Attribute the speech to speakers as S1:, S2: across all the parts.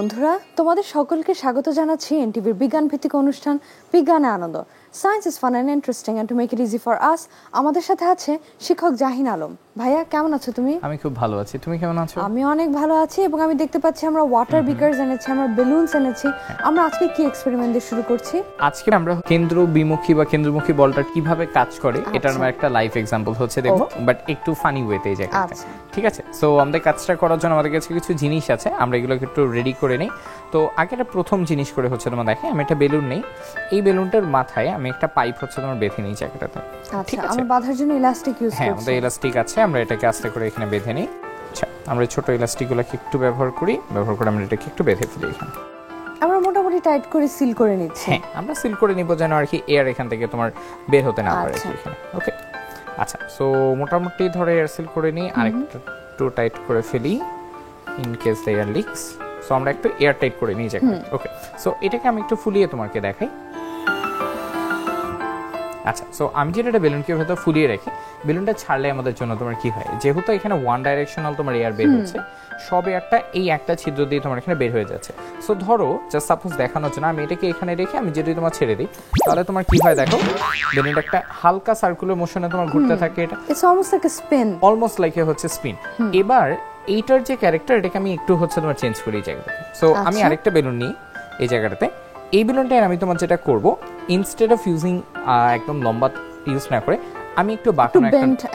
S1: বন্ধুরা, তোমাদের সকলকে স্বাগত জানাচ্ছি এনটিভির বিজ্ঞান ভিত্তিক অনুষ্ঠান বিজ্ঞানে আনন্দ। Science is fun and interesting and to make it easy for us. আমাদের সাথে আছে শিক্ষক জাহিন আলম। ভাইয়া, কেমন আছো তুমি?
S2: আমি খুব ভালো আছি, তুমি কেমন আছো?
S1: আমি অনেক ভালো আছি এবং আমি দেখতে পাচ্ছি আমরা ওয়াটার বিকারস এনেছি, আমরা বেলুনস এনেছি। আমরা আজকে কি এক্সপেরিমেন্ট দিয়ে শুরু করছি?
S2: আজকে আমরা কেন্দ্রবিমুখী বা কেন্দ্রমুখী বলটা কিভাবে কাজ করে এটার আমরা একটা লাইভ এক্সাম্পল হচ্ছে দেখবো, বাট একটু ফানি ওয়েতে এই জায়গাটা। ঠিক আছে, সো আমাদের কাজটা করার জন্য আমাদের কাছে কিছু জিনিস আছে, আমরা এগুলোকে একটু রেডি করে নিই। তো আগে একটা প্রথম জিনিস করে হচ্ছে তোমার দেখে আমি একটা বেলুন নেই, এই বেলুনটার মাথায় আমি একটা পাইপ হচ্ছে তোমার বেঁধে নিই জায়গাটাতে।
S1: ঠিক আছে, আমরা বাঁধার জন্য ইলাস্টিক ইউজ করছি।
S2: হ্যাঁ, আমাদের ইলাস্টিক আছে, আমরা এটাকে আস্তে করে এখানে বেঁধে নিই। আচ্ছা, আমরা ছোট ইলাস্টিকগুলোকে একটু ব্যবহার করে আমরা এটাকে একটু বেঁধে ফেলি এখানে।
S1: আমরা মোটামুটি টাইট করে সিল করে নিচ্ছি।
S2: হ্যাঁ, আমরা সিল করে নিব যেন আর কি এয়ার এখান থেকে তোমার বের হতে না পারে এখানে। ওকে, আচ্ছা, সো মোটামুটি ধরে এয়ার সিল করে নিই, আর একটু টাইট করে ফেলি in case the air leaks. So আমরা একটু এয়ার টাইট করে নিই জায়গা। ওকে, সো এটাকে আমি একটু ফুলিয়ে তোমাকে দেখাই। আচ্ছা, সো আমি যেটা বেলুনকে ভেতর ফুলিয়ে রাখি, বেলুনটা ছাড়লে আমাদের জন্য তোমার কি হয়, যেহেতু এখানে ওয়ান ডাইরেকশনাল তোমার এয়ার বের হচ্ছে, সব এয়ারটা এই একটা ছিদ্র দিয়ে তোমার এখানে বের হয়ে যাচ্ছে। সো ধরো জাস্ট সাপোজ দেখানোর জন্য আমি এটাকে এখানে রেখে আমি যদি তোমার ছেড়ে দিই, তাহলে তোমার কি হয় দেখো, বেলুনটা একটা হালকা সার্কুলার মোশনে তোমার ঘুরতে থাকে। এটা
S1: it's almost like a spin,
S2: almost like a হচ্ছে স্পিন। এবার এইটার যে ক্যারেক্টার, এটাকে আমি একটু হচ্ছে তোমার চেঞ্জ করি এই জায়গাটাতে। সো আমি আরেকটা বেলুন নিই এই জায়গাটাতে। এই বেলুনটাই আমি তোমার যেটা করব, ইনস্টেড অফ ইউজিং একদম লম্বা ইউজ না করে আমি একটু বাঁকানো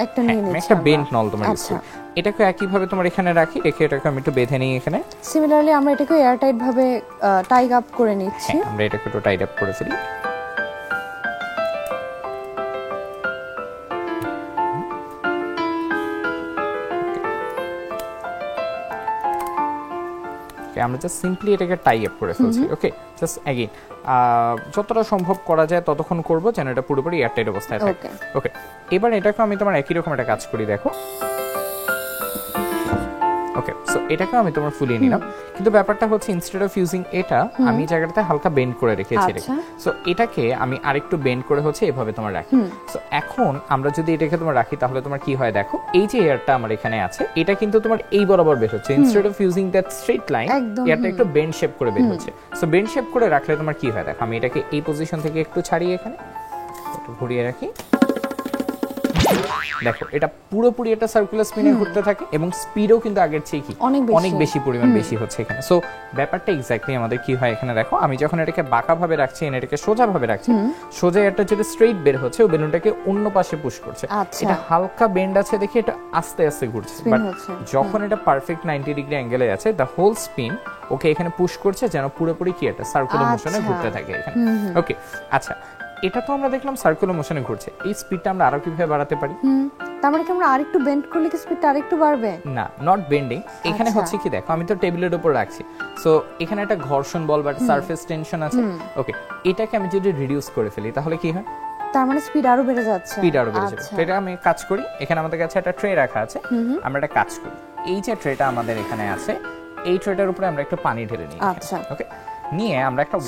S2: একটা নিয়ে নিচ্ছি, একটা বেন্ড নল তোমার ইউজ করি। এটাকে একই ভাবে তোমার এখানে রাখি, রেখে এটাকে আমি একটু বেঁধে নিই এখানে।
S1: সিমিলারলি আমরা এটাকে এয়ার টাইট ভাবে টাই আপ করে নিচ্ছি।
S2: আমরা এটাকে একটু টাইট আপ করে ফেলি। আমরা জাস্ট সিম্পলি এটাকে টাই আপ করে ফেলছি। ওকে, জাস্ট অ্যাগেইন যতটা সম্ভব করা যায় ততক্ষণ করব যেন এটা পুরোপুরি এয়ারটাইট অবস্থায় থাকে। ওকে, এবার এটাকে আমি তোমার একই রকম একটা কাজ করি, দেখো। ওকে, সো এটাকে আমি তোমার ফুলিয়ে নিলাম, কিন্তু ব্যাপারটা হচ্ছে ইনস্টেড অফ ইউজিং এটা আমি জায়গাটাতে হালকা বেন্ড করে রেখেছি। সো এটাকে আমি আরেকটু বেন্ড করে হচ্ছে এভাবে তোমার রাখি। সো এখন আমরা যদি এটাকে তোমার রাখি, তাহলে তোমার কি হয় দেখো, এই যে এয়ারটা আমার এখানে আছে, এটা কিন্তু তোমার এই বরাবর বের হচ্ছে। Instead of using that straight line, এয়ারটা একটু বেন্ড শেপ করে বের হচ্ছে। সো বেন্ড শেপ করে রাখলে তোমার কি হয় দেখো, আমি এটাকে এই পজিশন থেকে একটু ছাড়িয়ে এখানে একটু ঘুরিয়ে রাখি। দেখো, এটা পুরোপুরি একটা সার্কুলার স্পিনে ঘুরতে থাকে এবং স্পিডও কিন্তু আগের চেয়ে কি অনেক বেশি পরিমাণ বেশি হচ্ছে এখানে। সো ব্যাপারটা এক্স্যাক্টলি আমাদের কি হয় এখানে দেখো, আমি যখন এটাকে বাঁকা ভাবে রাখছি, এটাকে সোজা ভাবে রাখছি, সোজা একটা যেটা স্ট্রেইট বের হচ্ছে, ও বেলুনটাকে অন্য পাশে পুশ করছে। এটা হালকা বেন্ড আছে দেখে এটা আস্তে আস্তে ঘুরছে, বাট যখন এটা পারফেক্ট 90 ডিগ্রি অ্যাঙ্গেলে আছে, দ্য হোল স্পিন ওকে এখানে পুশ করছে যেন পুরোপুরি কি একটা সার্কুলার মোশনে ঘুরতে থাকে এখানে। ওকে, আচ্ছা, এটা তো আমরা দেখলাম সার্কুলার মোশনে ঘুরছে, এই স্পিডটা আমরা আরো কিভাবে বাড়াতে পারি?
S1: তার মানে কি আমরা আরেকটু বেন্ড করলে কি স্পিডটা আরেকটু বাড়বে?
S2: না, নট বেন্ডিং। এখানে হচ্ছে কি দেখো, আমি তো টেবিলের উপর রাখছি, সো এখানে একটা ঘর্ষণ বল বা সারফেস টেনশন আছে। ওকে, এটাকে আমি যদি রিডিউস করে ফেলি তাহলে কি হয়?
S1: তার মানে স্পিড আরো বেড়ে যাচ্ছে।
S2: স্পিড আরো বেড়ে যাবে। তো এটা আমি কাজ করি, এখানে আমাদের কাছে একটা ট্রে রাখা আছে, আমরা একটা কাজ করি, এই যে ট্রেটা আমাদের এখানে আছে, এই ট্রেটার উপরে আমরা একটু পানি ঢেলে নিই। ওকে, নিয়ে আমরা একটা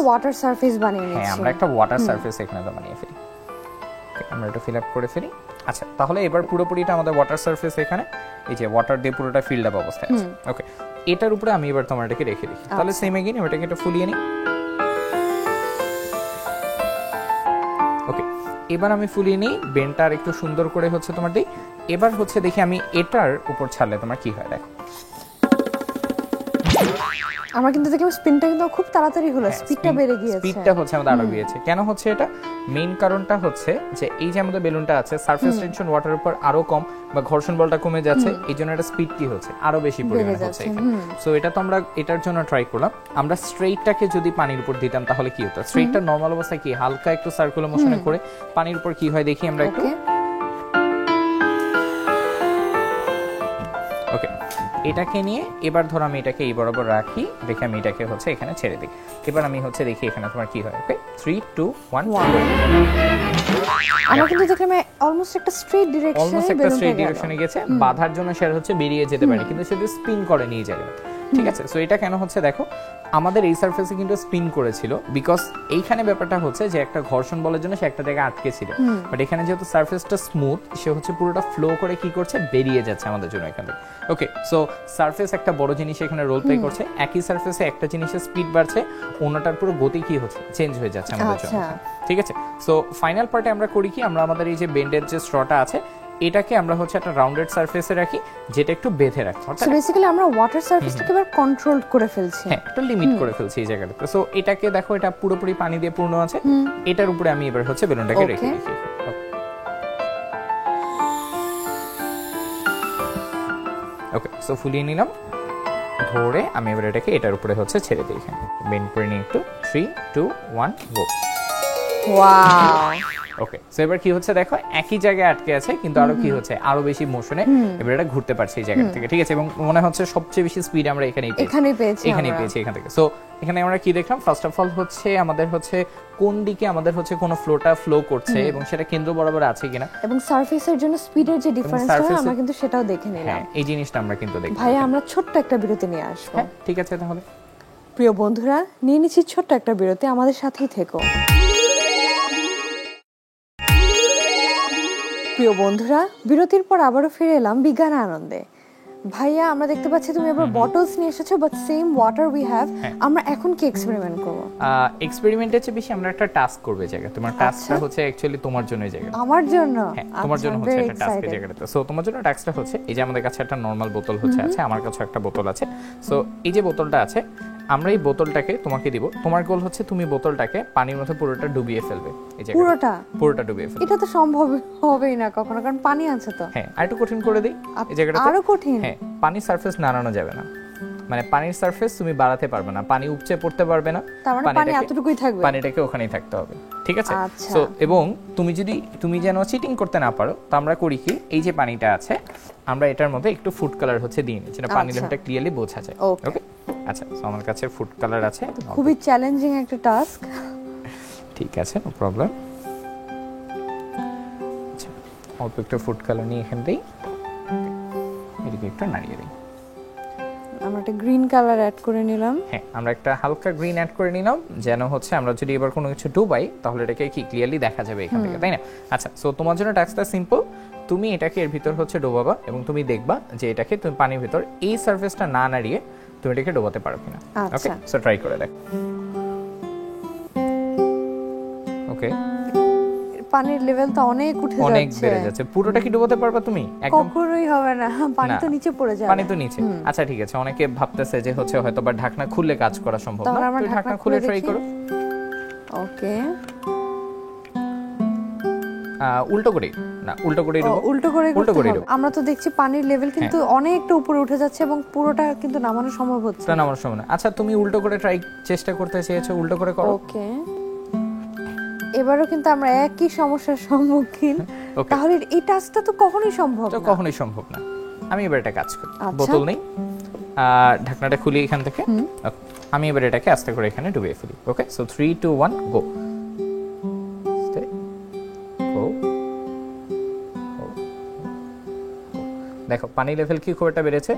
S1: ওয়াটার সারফেস বানিয়ে নিচ্ছি।
S2: হ্যাঁ, আমরা একটা ওয়াটার সারফেস এখানে তো বানিয়ে ফেলি। আমরা এটা ফিল আপ করে ফেলি। আচ্ছা, তাহলে এবার পুরোপুরিটা আমাদের ওয়াটার সারফেস এখানে এই যে ওয়াটার দিয়ে পুরোটা ফিল্ড আপ অবস্থায় আছে। ওকে, এটার উপরে আমি এবার তোমার এটাকে রেখে দিই। তাহলে সেম এগেইন এটাকে একটু ফুলিয়ে নিই। ওকে, এবার আমি ফুলিয়ে নিই, বেন্ডটা আর একটু সুন্দর করে হচ্ছে তোমার দিই। এবার হচ্ছে দেখি আমি এটার উপর ছাড়লে তোমার কি হয় দেখো,
S1: আমরা কিন্তু দেখলাম স্পিনটা কিন্তু খুব তাড়াতাড়ি হলো, স্পিডটা বেড়ে গিয়েছে।
S2: স্পিডটা হচ্ছে আমাদের আরো বেড়েছে। কেন হচ্ছে এটা? মেইন কারণটা হচ্ছে যে এই যে আমাদের বেলুনটা আছে, সারফেস টেনশন ওয়াটারের উপর আরো কম বা ঘর্ষণ বলটা কমে যাচ্ছে, এইজন্য এটা স্পিড কি হচ্ছে আরো বেশি পরিমাণে হচ্ছে এখানে। সো এটা তো আমরা এটার জন্য ট্রাই করলাম। আমরা স্ট্রেইটটাকে যদি পানির উপর দিতাম তাহলে কি হতো? স্ট্রেইটটা নরমাল অবস্থায় কি হালকা একটু সার্কুলার মোশনে করে পানির উপর কি হয় দেখি আমরা একটু। ওকে, এটাকে নিয়ে এবার ধরো আমি এটাকে এই বরাবর রাখি, দেখে আমি এটাকে হচ্ছে এখানে ছেড়ে দিই। এবার আমি হচ্ছে দেখি এখানে তোমার কি হয়। ওকে, 3 2 1
S1: আমরা কিন্তু দেখলাম অলমোস্ট একটা স্ট্রেট ডিরেকশনে
S2: গেছে। বাধার জন্য শেয়ার হচ্ছে বেরিয়ে যেতে পারে, কিন্তু সেটা স্পিন করে নিয়ে যাবে। ঠিক আছে। সো এটা কেন হচ্ছে দেখো, আমাদের এই সারফেসে কিন্তু স্পিন করেছিল, বিকজ এইখানে ব্যাপারটা হচ্ছে যে একটা ঘর্ষণ বলের জন্য সে একটা জায়গায় আটকে ছিল, বাট এখানে যেহেতু সারফেসটা স্মুথ, সে হচ্ছে পুরোটা ফ্লো করে কি করছে, বেরিয়ে যাচ্ছে আমাদের জন্য এখান থেকে। ওকে, সো সারফেস একটা বড় জিনিস এখানে রোল প্লে করছে। একই সারফেসে একটা জিনিসের স্পিড বাড়ছে, অন্যটার পুরো গতি কি হচ্ছে, চেঞ্জ হয়ে যাচ্ছে আমাদের জন্য। ঠিক আছে। সো ফাইনাল পার্টে আমরা করি কি, আমরা আমাদের এই যে বেন্ডের যে স্ট্রটা আছে এটাকে আমরা হচ্ছে একটা রাউন্ডেড সারফেসে রাখি, যেটা একটু বেঁধে রাখি।
S1: সো বেসিক্যালি আমরা ওয়াটার সারফেসটাকে এবার কন্ট্রোল করে ফেলছি,
S2: হ্যাঁ, একটা লিমিট করে ফেলছি এই জায়গাটাতে। সো এটাকে দেখো, এটা পুরোপুরি পানি দিয়ে পূর্ণ আছে, এটার উপরে আমি এবার হচ্ছে বেলুনটাকে রেখে দিই। ওকে, সো ফুলিয়ে নিলাম, ধরে আমি এবার এটাকে এটার উপরে হচ্ছে ছেড়ে দিই। এখানে বেন্ড করে নিই একটু, 3 2 1 গো।
S1: ওয়াও,
S2: ওকে, সো এবার কি হচ্ছে দেখো, একই জায়গায় আটকে আছে, কিন্তু আরো কি হচ্ছে, আরো বেশি মোশনে এবার এটা ঘুরতে পারছে এই জায়গা থেকে। ঠিক আছে, এবং মনে হচ্ছে সবচেয়ে বেশি স্পিড আমরা এখানেই পেয়েছি এখান থেকে। সো এখানে আমরা কি দেখলাম, ফার্স্ট অফ অল হচ্ছে আমাদের হচ্ছে কোন দিকে আমাদের হচ্ছে কোন ফ্লোটা ফ্লো করছে এবং সেটা কেন্দ্র বরাবর আছে কিনা,
S1: এবং সারফেসের জন্য স্পিডের যে ডিফারেন্সটা আমরা কিন্তু সেটাও দেখে নিলাম।
S2: হ্যাঁ, এই জিনিসটা আমরা কিন্তু দেখি।
S1: ভাই, আমরা ছোট্ট একটা বিরতি নিয়ে আসবো।
S2: হ্যাঁ, ঠিক আছে। তাহলে
S1: প্রিয় বন্ধুরা, নিয়ে নিচ্ছি ছোট্ট একটা বিরতি, আমাদের সাথেই থেকো। প্রিয় বন্ধুরা, বিরতির পর আবারও ফিরে এলাম বিজ্ঞান আনন্দে। ভাইয়া, আমরা দেখতে পাচ্ছি তুমি এবার বটলস নিয়ে এসেছো, but same water we have. আমরা এখন কি এক্সপেরিমেন্ট করব?
S2: এক্সপেরিমেন্টের চেয়ে বেশি আমরা একটা টাস্ক করব এই জায়গায়। তোমার টাস্কটা হচ্ছে অ্যাকচুয়ালি তোমার জন্য এই জায়গায়।
S1: আমার জন্য?
S2: হ্যাঁ, তোমার জন্য হচ্ছে একটা টাস্ক এই জায়গাটাতে। সো তোমার জন্য টাস্কটা হচ্ছে, এই যে আমাদের কাছে একটা নরমাল বোতল হচ্ছে আছে, আমার কাছে একটা বোতল আছে। সো এই যে বোতলটা আছে, আমরা এই বোতলটাকে তোমাকে দিব। তোমার গোল হচ্ছে তুমি বোতলটাকে পানির মধ্যে পুরোটা ডুবিয়ে ফেলবে এই জায়গাটা। পুরোটা ডুবিয়ে ফেলবে।
S1: এটা তো সম্ভব হবেই না কখনো, কারণ পানি আছে তো।
S2: হ্যাঁ, আর একটু কঠিন করে দেই এই জায়গাটাতে।
S1: আরো কঠিন?
S2: হ্যাঁ, পানির সারফেস নাড়ানো যাবে না, মানে পানির সারফেস তুমি বাড়াতে পারবে না, পানি উপচে পড়তে পারবে না,
S1: তার মানে পানি এতটুকুই থাকবে,
S2: পানিটাকে ওখানেই থাকতে হবে। ঠিক আছে। সো এবং তুমি যেন চিটিং করতে না পারো, তো আমরা করি কি, এই যে পানিটা আছে আমরা এটার মধ্যে একটু ফুড কালার হচ্ছে দিয়ে নিই, যেটা পানি লেভেলটা ক্লিয়ারলি বোঝা যায়। ওকে, আচ্ছা। সো আমার কাছে ফুড কালার আছে,
S1: খুবই চ্যালেঞ্জিং একটা টাস্ক।
S2: ঠিক আছে, নো প্রবলেম। আচ্ছা, অল্প একটু ফুড কালার নিয়ে এখান দিই, এদিকে একটু নাড়িয়ে দিই।
S1: আমরা একটা গ্রিন কালার অ্যাড করে নিলাম।
S2: হ্যাঁ, আমরা একটা হালকা গ্রিন অ্যাড করে নিলাম, যেন হচ্ছে আমরা যদি এবার কোনো কিছু ডুবাই তাহলে এটাকে কি ক্লিয়ারলি দেখা যাবে এখান থেকে, তাই না? আচ্ছা, সো তোমার জন্য টাস্কটা সিম্পল। তুমি এটাকে এর ভিতর হচ্ছে ডোবাবা এবং তুমি দেখবা যে এটাকে তুমি পানির ভিতর এই সারফেসটা না নাড়িয়ে তুমি এটাকে ডোবাতে পারো কিনা। ওকে, সো ট্রাই করে দেখ। ওকে,
S1: পানির লেভেল তো অনেক উঠে যাচ্ছে,
S2: অনেক বেড়ে যাচ্ছে। পুরোটা কি ডুবাতে পারবা তুমি?
S1: একদম কখনোই হবে না, পানি তো নিচে পড়ে যাবে।
S2: পানি তো নিচে। আচ্ছা, ঠিক আছে। অনেকে ভাবতেছে যে হচ্ছে হয়তো বা ঢাকনা খুলে কাজ করা সম্ভব না, তো ঢাকনা খুলে ট্রাই করো।
S1: ওকে,
S2: উল্টো করে না, উল্টো করে দেবো,
S1: উল্টো করে দেবো। আমরা তো দেখছি পানির লেভেল কিন্তু অনেকটা উপরে উঠে যাচ্ছে এবং পুরোটা কিন্তু নামানো সম্ভব হচ্ছে না।
S2: নামানো সম্ভব না। আচ্ছা, তুমি উল্টো করে চেষ্টা করতে চেয়েছো, উল্টো করে করো।
S1: ওকে, এবারও কিন্তু আমরা একই সমস্যার সম্মুখীন। তাহলে এই টাস্কটা তো কখনোই সম্ভব
S2: না। আমি এবার এটা কাজ করি, বোতল নেই, ঢাকনাটা খুলি এখান থেকে। আমি এবার এটাকে আস্তে করে এখানে ডুবিয়ে ফেলি। ওকে, সো 3 2 1 গো। দেখো পানির লেভেল কি খুব একটা বেড়েছে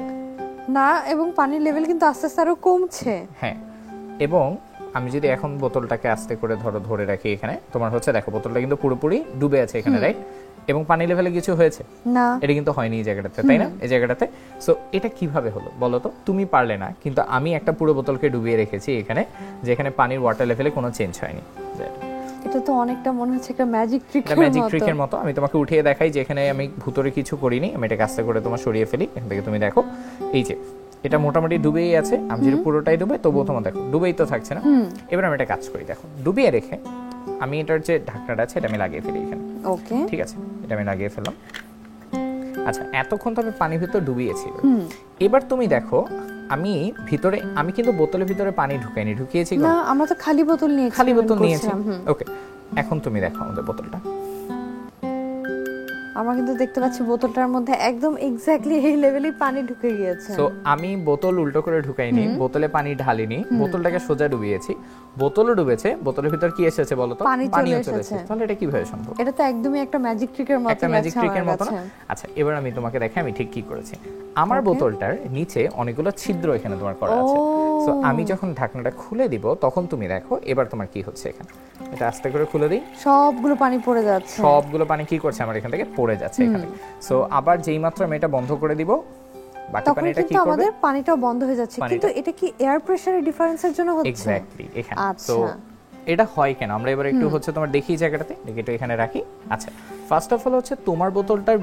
S1: না, এবং পানির লেভেল কিন্তু আস্তে আস্তে আরো কমছে।
S2: হ্যাঁ, এবং আমি যদি এখন বোতলটাকে আস্তে করে ধরে রাখি এখানে, তোমার হচ্ছে দেখো বোতলটা কিন্তু পুরোপুরি ডুবে আছে এখানে, রাইট? এবং পানি লেভেলে কিছু হয়েছে
S1: না,
S2: এটা কিন্তু হয়নি এই জায়গাটাতে, তাই না? এই জায়গাটাতে। সো এটা কিভাবে হলো বলো তো? তুমি পারলে না, কিন্তু আমি একটা পুরো বোতলকে ডুবিয়ে রেখেছি এখানে, যেখানে পানির ওয়াটার লেভেলে কোনো চেঞ্জ হয়নি।
S1: এটা তো অনেকটা মনে হচ্ছে একটা ম্যাজিক ট্রিকের
S2: মতো। আমি তোমাকে উঠিয়ে দেখাই যে এখানে আমি ভুতরে কিছু করিনি, আমি এটাকে আস্তে করে তোমার সরিয়ে ফেলি এখান থেকে। তুমি দেখো এই যে এটা মোটামুটি ডুবেই আছে, আমি যদি পুরোটাই ডুবে তবুও তোমার দেখো ডুবেই তো থাকছে না। এবার আমি এটা কাজ করি, দেখো ডুবিয়ে রেখে আমি এটার যে ঢাকনাটা আছে এটা আমি লাগিয়ে ফেলি এখানে।
S1: ওকে,
S2: ঠিক আছে, এটা আমি লাগিয়ে ফেললাম। আচ্ছা, এতক্ষণ তো আমি পানির ভিতর ডুবিয়েছি। এবার তুমি দেখো আমি কিন্তু বোতলের ভিতরে পানি ঢুকিয়েছি
S1: না, আমরা তো খালি বোতল নিয়েছি।
S2: ওকে, এখন তুমি দেখো আমাদের বোতলটা।
S1: আমরা কিন্তু দেখতে পাচ্ছি বোতলটার মধ্যে একদম এক্স্যাক্টলি এই লেভেলে পানি ঢুকে গিয়েছে।
S2: সো আমি বোতল উল্টো করে ঢুকাইনি, বোতলে পানি ঢালিনি, বোতলটাকে সোজা ডুবিয়েছি। বোতলও ডুবেছে, বোতলের ভিতর কি এসেছে বলো তো? পানিও চলে এসেছে। তাহলে এটা কিভাবে সম্ভব?
S1: এটা তো একদমই একটা ম্যাজিক ট্রিকের মতো,
S2: একটা ম্যাজিক ট্রিকের মতো না? আচ্ছা, এবার আমি তোমাকে দেখাই আমি ঠিক কি করেছি। আমার বোতলটার নিচে অনেকগুলো ছিদ্র এখানে তোমার করা আছে। সো আমি যখন ঢাকনাটা খুলে দিব তখন তুমি দেখো এবার তোমার কি হচ্ছে এখানে। এটা আস্তে করে খুলে দিই,
S1: সবগুলো পানি পড়ে যাচ্ছে।
S2: সবগুলো পানি কি করছে আমার এখান থেকে পড়ে যাচ্ছে এখানে। সো আবার যেই মাত্র আমি এটা বন্ধ করে দিব, বাকি পানিটা কি করবে?
S1: আমাদের পানিটাও বন্ধ হয়ে যাচ্ছে। কিন্তু এটা কি এয়ার প্রেসারের ডিফারেন্সের জন্য হচ্ছে?
S2: এক্স্যাক্টলি এখানে। সো এটা হয় কেন আমরা এবার একটু হচ্ছে তোমার দেখি জায়গাটাতে, দেখি একটু এখানে রাখি। আচ্ছা, ফার্স্ট অফ অল হচ্ছে তোমার বোতলটার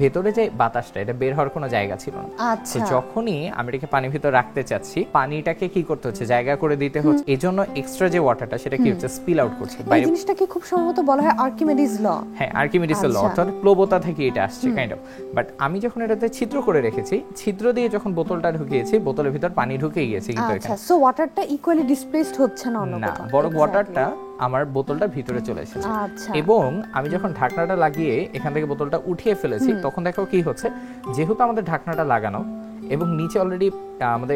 S2: ভেতরে যে বাতাসটা এটা বের হওয়ার কোনো জায়গা ছিল না।
S1: আচ্ছা,
S2: যখনই আমি এটাকে পানির ভিতর রাখতে চাচ্ছি, পানিটাকে কি করতে হচ্ছে? জায়গা করে দিতে হচ্ছে। এজন্য এক্সট্রা যে ওয়াটারটা সেটা কি হচ্ছে? স্পিল আউট করছে
S1: এই জিনিসটাকে খুব সম্ভবত বলা হয় আর্কিমিডিস ল।
S2: হ্যাঁ, আর্কিমিডিস ল, অর্থাৎ প্লবতা থেকে এটা আসছে কাইন্ড অফ। বাট আমি যখন এটাতে ছিদ্র করে রেখেছি, ছিদ্র দিয়ে যখন বোতলটা ঢুকিয়েছি, বোতলের ভিতর পানি ঢুকে গিয়েছে কিন্তু এখানে।
S1: আচ্ছা, সো ওয়াটারটা ইকুয়ালি ডিসপ্লেসড হচ্ছে না অন্য
S2: না, বরং ওয়াটারটা আমার বোতলটার ভিতরে চলে এসেছে।
S1: আচ্ছা,
S2: এবং আমি যখন ঢাকনাটা লাগিয়ে এখান থেকে বোতলটা উঠিয়ে ফেলেছি তখন দেখো কি হচ্ছে, যেহেতু আমাদের ঢাকনাটা লাগানো এবং নিচে অলরেডি আমাদের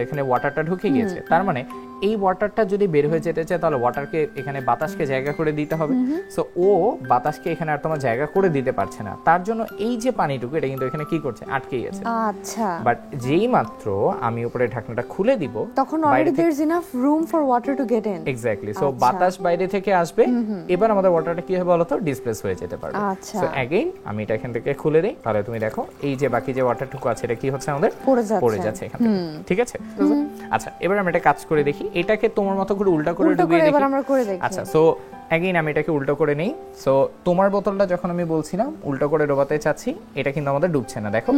S2: এখানে ওয়াটারটা ঢুকে গিয়েছে, তার মানে এই ওয়াটারটা যদি বের হয়ে যেতে চায় তাহলে ওয়াটারকে এখানে বাতাসকে জায়গা করে দিতে হবে। সো ও বাতাসকে এখানে আর তোমার জায়গা করে দিতে পারছে না, তার জন্য এই যে পানিটুকু এটা কিন্তু এখানে কি করছে? আটকে গেছে।
S1: আচ্ছা,
S2: বাট যেই মাত্র আমি উপরে ঢাকনাটা খুলে দিব
S1: তখন already there is enough room for water to get in.
S2: Exactly. So বাতাস বাইরে থেকে আসবে, এবার আমাদের ওয়াটারটা কি হবে বলো তো? ডিসপ্লেস হয়ে যেতে পারবে। সো अगेन আমি এটা এখান থেকে খুলে দেই, তাহলে তুমি দেখো এই যে বাকি যে ওয়াটারটুকু আছে এটা কি হচ্ছে? আমাদের পড়ে যাচ্ছে এখান থেকে। ঠিক আছে? আচ্ছা, এবার আমরা এটা কাজ করে দেখি। এটাকে তোমার মতো করে উল্টা করে ডুবিয়ে দেখি।
S1: এবার আমরা করে দেখি।
S2: আচ্ছা, সো अगेन আমি এটাকে উল্টো করে নেই। সো তোমার বোতলটা যখন আমি বলছিলাম উল্টো করে ডোবাতে চাচ্ছি, এটা কিন্তু আমাদের ডুবছে না। দেখো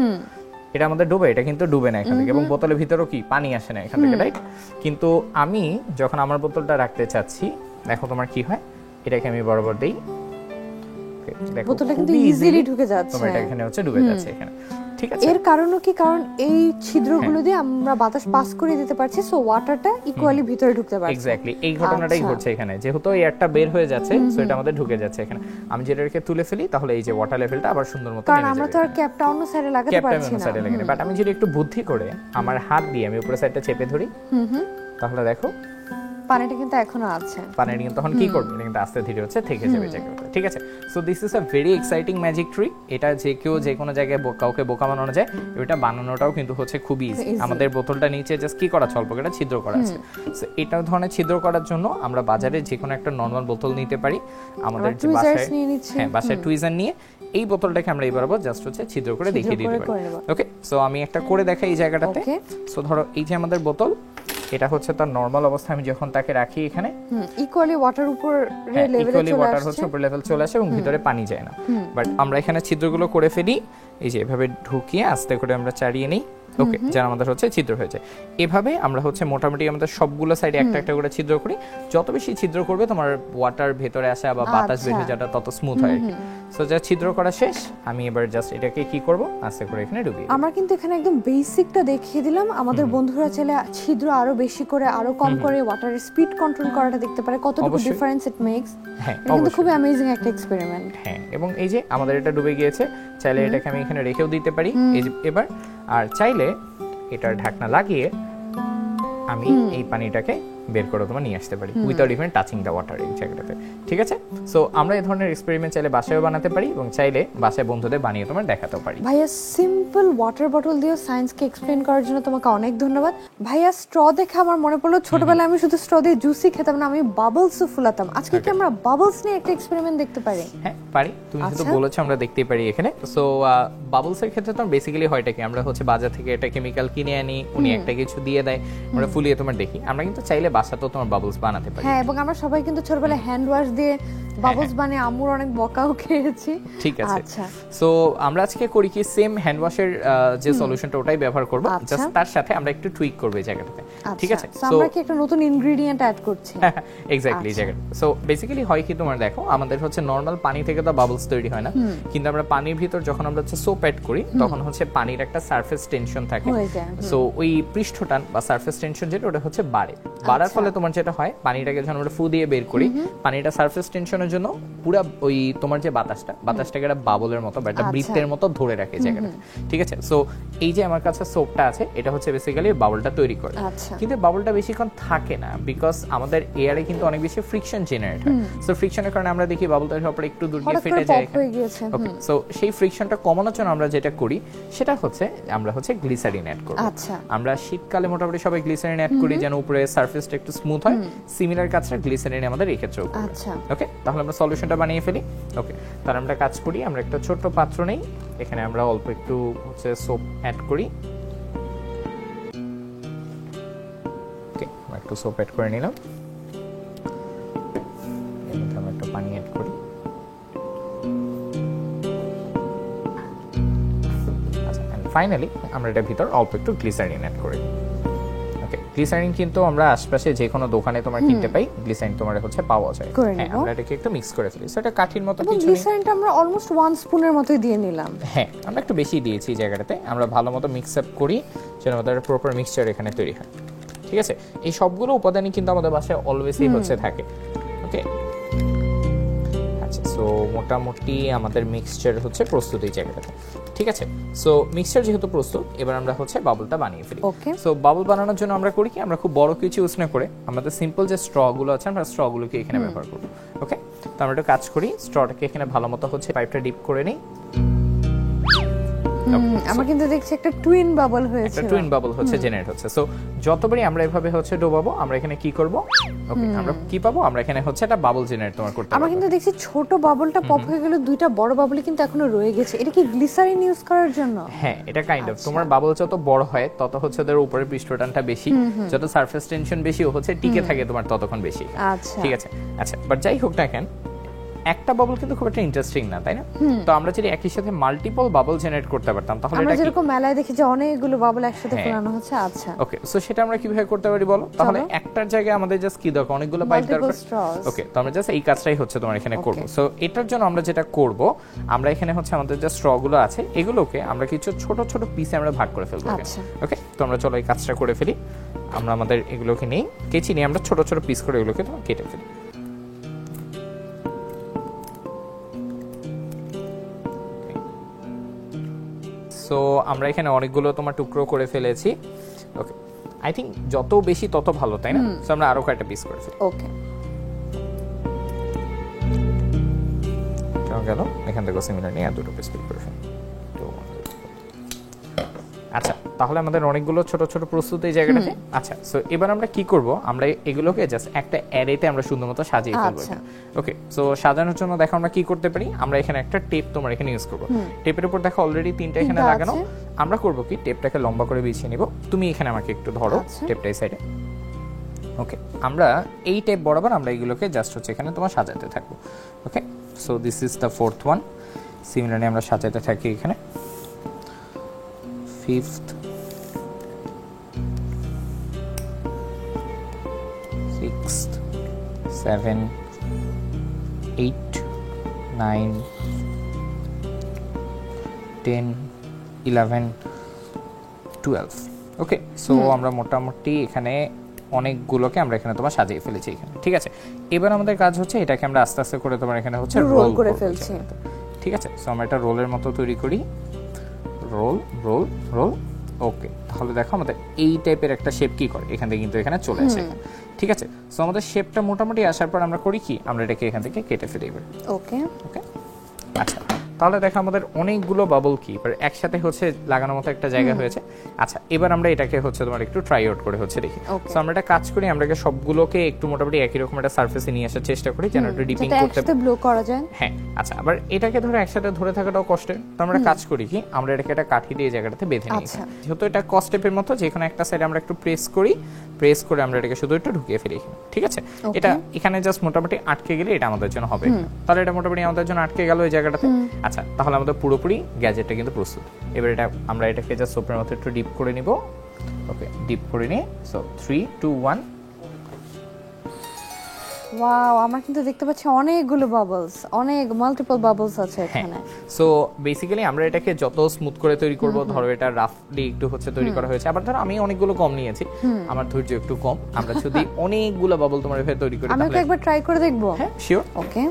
S2: এটা আমাদের ডুবে, এটা কিন্তু ডুবে না এখান থেকে, এবং বোতলের ভিতরও কি পানি আসে না এখান থেকে, রাইট? কিন্তু আমি যখন আমার বোতলটা রাখতে চাচ্ছি, দেখো তোমার কি হয়, এটাকে আমি বরাবর দেই, দেখো
S1: বোতলটা কিন্তু ইজিলি ঢুকে যাচ্ছে।
S2: তোমার এটা এখানে হচ্ছে ডুবে যাচ্ছে এখানে। ঠিক আছে?
S1: এর কারণও কি? কারণ এই ছিদ্রগুলো দিয়ে আমরা বাতাস পাস করে দিতে পারছি, সো ওয়াটারটা ইকুয়ালি ভিতরে ঢুকতে পারছে।
S2: এক্স্যাক্টলি এই ঘটনাটাই ঘটছে এখানে। যেহেতু এই একটা বের হয়ে যাচ্ছে, সো এটা আমাদের ঢুকে যাচ্ছে এখানে। আমি যেটাকে তুলে ফেলি তাহলে এই যে ওয়াটার লেভেলটা আবার সুন্দর মতো নেমে যাবে।
S1: কারণ আমরা তো আর ক্যাপটা অন্য সাইডে লাগাতে পারছি না।
S2: সাইডে লাগাই, বাট আমি যদি একটু বুদ্ধি করে আমার হাত দিয়ে আমি উপরের সাইডটা চেপে ধরি, তাহলে দেখো
S1: পানিটা কিন্তু এখনো আছে।
S2: পানিটা কিন্তু তখন কি করবে? এটা কিন্তু আস্তে ধীরে হচ্ছে থেকে যাবে জায়গাটা। ঠিক আছে? So this is a very exciting magic trick. এটা যে কেউ যে কোনো জায়গায় কাউকে বোকা বানানো যায়। এটা বানানোটাও কিন্তু হচ্ছে খুব ইজি। আমাদের বোতলটা নিচে জাস্ট কি করা? অল্প করে ছিদ্র করা আছে। সো এটা ধরনের ছিদ্র করার জন্য আমরা বাজারে যে কোনো একটা নরমাল বোতল নিতে পারি। আমাদের যে বাসায়, হ্যাঁ, বাসায় টুইজার নিয়ে এই বোতলটাকে আমরা এইবার জাস্ট হচ্ছে ছিদ্র করে দেখিয়ে দিতে পারি। ওকে, সো আমি একটা করে দেখাই এই জায়গাটাতে। সো ধরো এই যে আমাদের বোতল, এটা হচ্ছে তার নরমাল অবস্থা। আমি যখন তাকে রাখি এখানে,
S1: ইকুয়ালি ওয়াটার উপর
S2: লেভেল চলে আসে এবং ভিতরে পানি যায় না। বাট আমরা এখানে ছিদ্রগুলো করে ফেলি, এই যে এভাবে ঢুকিয়ে আস্তে করে আমরা চাড়িয়ে নিই। ওকে, যার আমাদের হচ্ছে ছিদ্র হয়ে যায়। এভাবে আমরা হচ্ছে মোটামুটি আমাদের সবগুলো সাইডে একটা একটা করে ছিদ্র করি। যত বেশি ছিদ্র করবে তোমার ওয়াটার ভেতরে আসা বা বাতাস বের হয়ে যাওয়াটা তত স্মুথ হয় আর কি। সো যা ছিদ্র করা শেষ, আমি এবার জাস্ট এটাকে কি করব? আস্তে করে এখানে ডুবিয়ে।
S1: আমরা কিন্তু এখানে একদম বেসিকটা দেখিয়ে দিলাম। আমাদের বন্ধুরা চাইলে ছিদ্র আরো বেশি করে, আরো কম করে ওয়াটারের স্পিড কন্ট্রোল করাটা দেখতে পারে, কতটুকু ডিফারেন্স ইট মেক্স।
S2: হ্যাঁ,
S1: এটা কিন্তু খুব অ্যামেজিং একটা এক্সপেরিমেন্ট।
S2: হ্যাঁ, এবং এই যে আমাদের এটা ডুবে গিয়েছে, চাইলে এটাকে আমি এখানে রেখেও দিতে পারি এই যে এবার। আর চাইলে এটার ঢাকনা লাগিয়ে আমি এই পানিটাকে বের করে তোমার নিয়ে আসতে পারি without even touching the water এই জায়গাটাতে। ঠিক আছে? সো আমরা এই ধরনের এক্সপেরিমেন্ট চাইলে বাসায়ও বানাতে পারি এবং চাইলে বাসায় বন্ধুদের বানিয়ে তোমার দেখাতেও পারি।
S1: ভাইয়া, সিম্পল ওয়াটার বটল দিয়ে সায়েন্সকে এক্সপ্লেইন করার জন্য তোমাকে অনেক ধন্যবাদ। ভাইয়া, স্ট্র দেখে আমার মনে পড়লো ছোটবেলায় আমি শুধু স্ট্র দিয়ে জুসই খেতাম না, আমি বাবলসও ফুলাতাম। আজকে কি আমরা বাবলস নিয়ে একটা এক্সপেরিমেন্ট দেখতে পারি?
S2: হ্যাঁ, পারি। তুমি শুধু বলেছো, আমরা দেখতেই পারি এখানে। সো বাবলসের ক্ষেত্রে তো বেসিক্যালি হয়টা কি, আমরা হচ্ছে বাজার থেকে একটা কেমিক্যাল কিনে আনি, উনি একটা কিছু দিয়ে দেয়, আমরা ফুলিয়ে তোমার দেখি। আমরা কিন্তু চাইলে বাসাতেও তোমার বাবলস বানাতে পারি।
S1: হ্যাঁ, এবং আমরা সবাই কিন্তু ছোটবেলায় হ্যান্ড ওয়াশ দিয়ে বাবলস বানিয়ে আম্মুর অনেক বকাও খেয়েছি।
S2: ঠিক আছে? আচ্ছা, সো আমরা আজকে করি কি, সেম হ্যান্ড ওয়াশের যে সলিউশনটা ওটাই ব্যবহার করব, জাস্ট তার সাথে আমরা একটু টুইক করব এই জায়গাটাতে। ঠিক আছে?
S1: সো আমরা কি একটা নতুন ইনগ্রেডিয়েন্ট অ্যাড করছি?
S2: এক্স্যাক্টলি এই জায়গাটা। সো বেসিক্যালি হয় কি, তোমার দেখো আমাদের হচ্ছে নরমাল পানি থেকে তো বাবলস তৈরি হয় না, কিন্তু আমরা পানির ভিতর যখন আমরা হচ্ছে সোপ অ্যাড করি তখন হচ্ছে পানির একটা সারফেস টেনশন থাকে। সো ওই পৃষ্ঠটান বা সারফেস টেনশন যেটা ওটা হচ্ছে বাড়ার বাড়ার ফলে তোমার যেটা হয় পানিটাকে যখন আমরা ফু দিয়ে বের করি পানিটা সারফেস টেনশনের জন্য পুরো ওই তোমার যে বাতাসটাকে একটা বাবলের মতো বা একটা বৃত্তের মতো ধরে রাখে জায়গাটা, ঠিক আছে? সো এই যে আমার কাছে সোপটা আছে এটা হচ্ছে বেসিক্যালি বাবলটা তৈরি করে, কিন্তু বাবলটা বেশিক্ষণ থাকে না বিকজ আমাদের এয়ারে কিন্তু অনেক বেশি ফ্রিকশন জেনারেট হয়। সো ফ্রিকশনের কারণে আমরা দেখি বাবল তৈরি হওয়ার পর একটু দূর গিয়ে ফেটে যায়। ওকে, সো সেই ফ্রিকশনটা কমানোর জন্য আমরা যেটা করি সেটা হচ্ছে আমরা হচ্ছে গ্লিসারিন অ্যাড করব। আমরা শীতকালে মোটামুটি সবাই গ্লিসারিন অ্যাড করি যেন উপরে সারফেসটা একটু স্মুথ হয়। সিমিলার কাজটা গ্লিসারিন আমাদের এই ক্ষেত্রেও করবে। ওকে, তাহলে আমরা সলিউশনটা বানিয়ে ফেলি। ওকে, তাহলে আমরা কাজ করি, আমরা একটা ছোট্ট পাত্র নেই, এখানে আমরা অল্প একটু হচ্ছে সোপ অ্যাড করি। ওকে, আমরা একটু সোপ অ্যাড করে নিলাম, এর মধ্যে আমরা একটু পানি অ্যাড করি। আচ্ছা, এন্ড ফাইনালি আমরা এটার ভিতর অল্প একটু গ্লিসারিন অ্যাড করি। ওকে, গ্লিসারিন কিন্তু আমরা আশপাশে যে কোনো দোকানে তোমার কিনতে পাই, গ্লিসারিন তোমার হচ্ছে পাওয়া যায়। হ্যাঁ, আমরা এটাকে একটু মিক্স করে ফেলি। সো এটা কাঠির মতো কিছু নেই।
S1: গ্লিসারিনটা আমরা অলমোস্ট 1 স্পুনের মতই দিয়ে নিলাম।
S2: হ্যাঁ, আমরা একটু বেশি দিয়েছি এই জায়গাটাতে। আমরা ভালো মতো মিক্স আপ করি যেন আমাদের প্রপার মিক্সচার এখানে তৈরি হয়। ঠিক আছে, এই সবগুলো উপাদানই কিন্তু আমাদের বাসায় অলওয়েজই হচ্ছে থাকে। ওকে, আচ্ছা, সো মোটামুটি আমাদের মিক্সচার হচ্ছে প্রস্তুত এই জায়গাটাতে। ঠিক আছে, সো মিক্সচার যেহেতু প্রস্তুত, এবার আমরা হচ্ছে বাবলটা বানিয়ে ফেলি। সো বাবল বানানোর জন্য আমরা করি কি, আমরা খুব বড় কিছু ইউজ না করে আমাদের সিম্পল যে স্ট্র গুলো আছে আমরা স্ট্র গুলোকে এখানে ব্যবহার করব। ওকে, তো আমরা একটু কাজ করি, স্ট্রটাকে এখানে ভালো মতো হচ্ছে পাইপটা ডিপ করে নিই।
S1: আমরা কিন্তু দেখছি একটা টুইন বাবল হয়েছে,
S2: একটা টুইন বাবল হচ্ছে জেনারেট হচ্ছে। সো যতবারই আমরা এভাবে হচ্ছে ডোবাবো, আমরা এখানে কি করব, ওকে, আমরা কি পাবো, আমরা এখানে হচ্ছে একটা বাবল জেনারেট তোমার করতে পারবো।
S1: আমরা কিন্তু দেখছি ছোট বাবলটা পপ হয়ে গেল, দুইটা বড় বাবলই কিন্তু এখনো রয়ে গেছে। এটা কি গ্লিসারিন ইউজ করার জন্য?
S2: হ্যাঁ, এটা কাইন্ড অফ তোমার বাবল যত বড় হয় তত হচ্ছে ওদের উপরের পৃষ্ঠটানটা বেশি, যত সারফেস টেনশন বেশি হচ্ছে টিকে থাকে তোমার ততক্ষণ বেশি।
S1: আচ্ছা,
S2: ঠিক আছে। আচ্ছা, বাট যাই হোক না কেন, একটা বাবল কিন্তু খুব একটা ইন্টারেস্টিং না, তাই না? তো আমরা যদি একই সাথে মাল্টিপল বাবল জেনারেট করতে পারতাম তাহলে
S1: আমরা
S2: এটা
S1: যেরকম মেলায় দেখি যে অনেকগুলো বাবল একসাথে ফোলানো হচ্ছে। আচ্ছা,
S2: ওকে, সো সেটা আমরা কিভাবে করতে পারি বলো? তাহলে একটার জায়গায় আমাদের জাস্ট কি দরকার, অনেকগুলো পাইপ দরকার। ওকে, তো আমরা জাস্ট এই কাজটাই হচ্ছে তোমার এখানে করব। সো এটার জন্য আমরা যেটা করব, আমরা এখানে হচ্ছে আমাদের যে স্ট্র গুলো আছে এগুলোকে আমরা কিছু ছোট ছোট পিসে আমরা ভাগ করে ফেলবো। ওকে, তো আমরা চলো এই কাজটা করে ফেলি। আমরা আমাদের এগুলোকে নেই, কেচি নিয়ে আমরা ছোট ছোট পিস করে এগুলোকে কেটে ফেলি। সো আমরা এখানে অনেকগুলো তোমার টুকরো করে ফেলেছি। ওকে, আই থিংক যত বেশি তত ভালো, তাই না? সো আমরা আরো কয়েকটা পিস করে ফেলি।
S1: ওকে,
S2: গেল, এখান থেকে সিমিলার নিয়ে দুটো পিস করে ফেলি। আচ্ছা, তাহলে আমাদের অনেকগুলো ছোট ছোট প্রস্তুত এই জায়গাটাতে। আচ্ছা, সো এবার আমরা কি করব, আমরা এগুলোকে জাস্ট একটা অ্যারেতে আমরা সুন্দরমতো সাজিয়ে ফেলবো। ওকে, সো সাজানোর জন্য দেখো আমরা কি করতে পারি, আমরা এখানে একটা টেপ তোমার এখানে ইউজ করব। টেপের উপর দেখো অলরেডি 3টা এখানে লাগানো। আমরা করব কি, টেপটাকে লম্বা করে বিছিয়ে নিব। তুমি এখানে আমাকে একটু ধরো টেপটা এই সাইডে। ওকে, আমরা এই টেপ বরাবর আমরা এগুলোকে জাস্ট হচ্ছে এখানে তোমার সাজাতে থাকবো। Okay, so this is the 4th one. Similarly আমরা সাজাতে থাকি এখানে 5th, 6th, 7, 8, 9, 10, 11, 12। ওকে, সো আমরা মোটামুটি এখানে অনেকগুলোকে আমরা এখানে তোমার সাজিয়ে ফেলেছি এখানে। ঠিক আছে, এবার আমাদের কাজ হচ্ছে এটাকে আমরা আস্তে আস্তে করে তোমার এখানে হচ্ছে রোল করে ফেলছি। ঠিক আছে, সো আমরা এটা রোলের মতো তৈরি করি। Roll roll roll. ওকে, তাহলে দেখো আমাদের এই টাইপের একটা শেপ কি করে এখান থেকে কিন্তু এখানে চলে আসে। ঠিক আছে, সো আমাদের শেপটা মোটামুটি আসার পর আমরা করি কি, আমরা এটাকে এখান থেকে কেটে ফেলি এবার।
S1: ওকে
S2: ওকে, আচ্ছা, তাহলে দেখো আমাদের অনেকগুলো বাবল কি একসাথে হচ্ছে লাগানোর মতো একটা জায়গা হয়েছে। আচ্ছা, এবার আমরা এটাকে হচ্ছে তোমার একটু ট্রাই আউট করে হচ্ছে দেখি। সো আমরা এটা কাজ করি, আমরা সবগুলোকে একটু মোটামুটি একই রকম একটা সারফেসে নিয়ে আসার চেষ্টা করি যেন একটু ডিপিং করতে
S1: ব্লো করা যায়।
S2: হ্যাঁ, আচ্ছা, আবার এটাকে ধরে একসাথে ধরে থাকাটাও কষ্টের। তো আমরা কাজ করি কি, আমরা এটাকে একটা কাঠি দিয়ে জায়গাটাতে বেঁধে নিই। যেহেতু এটা কস্টেপের মতো, যেখানে একটা সাইডে আমরা একটু প্রেস করি, প্রেস করে আমরা এটাকে শুধু একটু ঢুকিয়ে ফেলি। ঠিক আছে, এটা এখানে জাস্ট মোটামুটি আটকে গেলে এটা আমাদের জন্য হবে। তাহলে এটা মোটামুটি আমাদের জন্য আটকে গেল এই জায়গাটাতে। আচ্ছা, তাহলে আমাদের পুরোপুরি গ্যাজেটটা কিন্তু প্রস্তুত। এবার এটা আমরা এটাকে জাস্ট সোপের মতো একটু ডিপ করে নিব। ওকে, ডিপ করে নিয়ে সো 3, 2, 1।
S1: ওয়াও, আমরা কিন্তু দেখতে পাচ্ছি অনেকগুলো বাবলস, অনেক মাল্টিপল বাবলস আছে এখানে।
S2: সো বেসিক্যালি আমরা এটাকে যত স্মুথ করে তৈরি করব, ধরো এটা রাফলি একটু হচ্ছে তৈরি করা হয়েছে, আবার ধরো আমি অনেকগুলো কম নিয়েছি, আমার ধৈর্য একটু কম, আমরা যদি অনেকগুলো বাবল তোমার এভাবে তৈরি করি
S1: আমি
S2: তাহলে
S1: একবার ট্রাই করে দেখবো।
S2: হ্যাঁ শিওর।
S1: ওকে,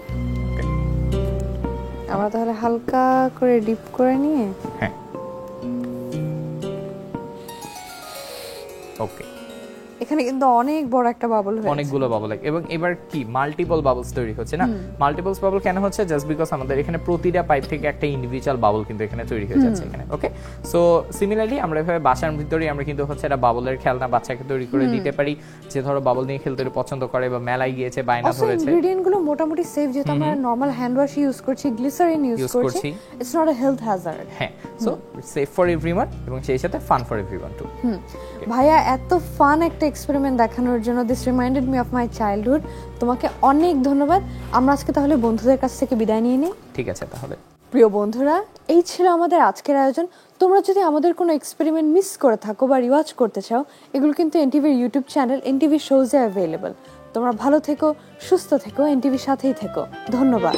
S1: আমরা তাহলে হালকা করে ডিপ করে নিয়ে,
S2: হ্যাঁ ওকে,
S1: এখানে কিন্তু অনেক বড় একটা বাবল হয়েছে,
S2: অনেকগুলো বাবল, এবং এবার কি মাল্টিপল বাবলস তৈরি হচ্ছে না? মাল্টিপলস বাবল কেন হচ্ছে? জাস্ট বিকজ আমাদের এখানে প্রতিটা পাইপ থেকে একটা ইন্ডিভিজুয়াল বাবল কিন্তু এখানে তৈরি হয়ে যাচ্ছে এখানে। ওকে, সো সিমিলারলি আমরা এভাবে বাসার ভিতরে আমরা কিন্তু হচ্ছে এটা বাবলের খেলনা বাচ্চাকে তৈরি করে দিতে পারি, যে ধরো বাবল নিয়ে খেলতে পছন্দ করে বা মেলায় গিয়েছে বায়না ধরেছে।
S1: ইনগ্রেডিয়েন্ট গুলো মোটামুটি সেফ, যেহেতু আমরা নরমাল হ্যান্ড ওয়াশ ইউজ করছি, গ্লিসারিন ইউজ করছি, it's not a health Hazard.
S2: হ্যাঁ, সো সেফ ফর এভরিওয়ান এবং সেই সাথে ফান ফর এভরিওয়ান টু।
S1: ভাইয়া এত ফান একটা এক্সপেরিমেন্ট দেখানোর জন্য, this reminded me of my childhood. তোমাকে অনেক ধন্যবাদ। আমরা আজকে তাহলে বন্ধুদের কাছ থেকে বিদায় নিয়ে নিই।
S2: ঠিক আছে তাহলে।
S1: প্রিয় বন্ধুরা, এই ছিল আমাদের আজকের আয়োজন। তোমরা যদি আমাদের কোনো এক্সপেরিমেন্ট মিস করে থাকো বা রিওয়াচ করতে চাও, এগুলো কিন্তু এনটিভির ইউটিউব চ্যানেল এনটিভি শোজে অ্যাভেলেবল। তোমরা ভালো থেকো, সুস্থ থেকো, এনটিভির সাথেই থেকো। ধন্যবাদ।